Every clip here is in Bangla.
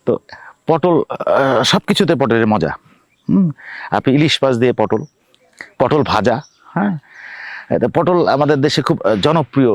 তো পটল সব কিছুতে পটলের মজা। আপনি ইলিশ মাছ দিয়ে পটল, পটল ভাজা, হ্যাঁ, পটল আমাদের দেশে খুব জনপ্রিয়।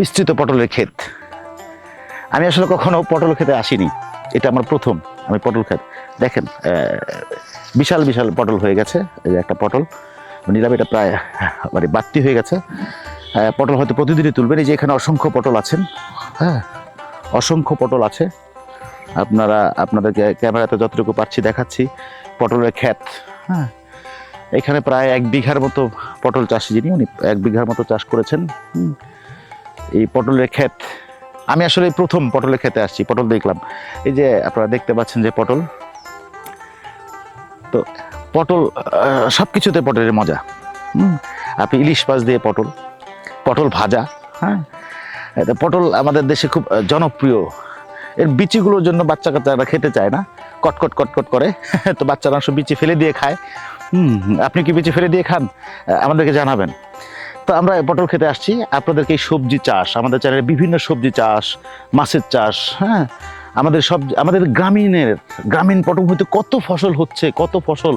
বিস্তৃত পটলের ক্ষেত। আমি আসলে কখনো পটল খেতে আসিনি, এটা আমার প্রথম। আমি পটল খেত দেখেন, বিশাল বিশাল পটল হয়ে গেছে। এই যে একটা পটল নিলাম, এটা প্রায় মানে বাড়তি হয়ে গেছে। পটল হয়তো প্রতিদিনই তুলবেন। এই যে এখানে অসংখ্য পটল আছেন, হ্যাঁ, অসংখ্য পটল আছে। আপনাদেরকে ক্যামেরাতে যতটুকু পাচ্ছি দেখাচ্ছি পটলের ক্ষেত। হ্যাঁ, এখানে প্রায় 1 বিঘার মতো পটল চাষি, যিনি উনি 1 বিঘার মতো চাষ করেছেন। এই পটলের ক্ষেত, আমি আসলে প্রথম পটলের খেতে আসছি, পটল দেখলাম। এই যে আপনারা দেখতে পাচ্ছেন যে পটল, তো পটল সব কিছুতে পটলের মজা। আপনি ইলিশ মাছ দিয়ে পটল, পটল ভাজা, হ্যাঁ, পটল আমাদের দেশে খুব জনপ্রিয়। এর বিচিগুলোর জন্য বাচ্চা কাচ্চারা খেতে চায় না, কটকট কটকট করে, তো বাচ্চারা সব বিচি ফেলে দিয়ে খায়। আপনি কি বিচি ফেলে দিয়ে খান? আমাদেরকে জানাবেন। তো আমরা পটল খেতে আসছি। আপনাদেরকে এই সবজি চাষ, আমাদের চ্যানেলে বিভিন্ন সবজি চাষ, মাছের চাষ, হ্যাঁ, আমাদের গ্রামীণ পটভূমিতে কত ফসল হচ্ছে, কত ফসল,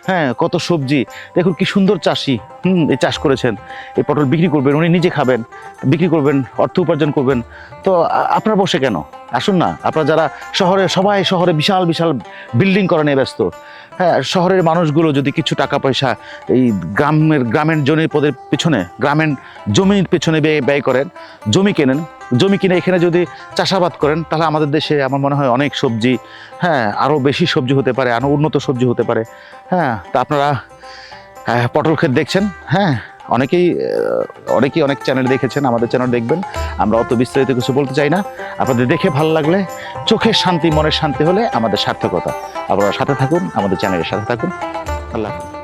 হ্যাঁ, কত সবজি। দেখুন কি সুন্দর চাষি এই চাষ করেছেন। এই পটল বিক্রি করবেন, উনি নিজে খাবেন, বিক্রি করবেন, অর্থ উপার্জন করবেন। তো আপনারা বসে কেন? আসুন না। আপনারা যারা সবাই শহরে বিশাল বিশাল বিল্ডিং করা নিয়ে ব্যস্ত, হ্যাঁ, শহরের মানুষগুলো যদি কিছু টাকা পয়সা এই গ্রামের জমির পিছনে, গ্রামের জমির পেছনে ব্যয় করেন, জমি কেনেন, জমি কিনে এখানে যদি চাষাবাদ করেন, তাহলে আমাদের দেশে আমার মনে হয় অনেক সবজি, হ্যাঁ, আরও বেশি সবজি হতে পারে, আরও উন্নত সবজি হতে পারে। হ্যাঁ, তা আপনারা পটল ক্ষেত দেখছেন, হ্যাঁ, অনেকেই অনেক চ্যানেল দেখেছেন, আমাদের চ্যানেল দেখবেন। আমরা অত বিস্তারিত কিছু বলতে চাই না। আপনাদের দেখে ভালো লাগলে, চোখের শান্তি মনের শান্তি হলে আমাদের সার্থকতা। আপনারা সাথে থাকুন, আমাদের চ্যানেলের সাথে থাকুন। আল্লাহ হাফেজ।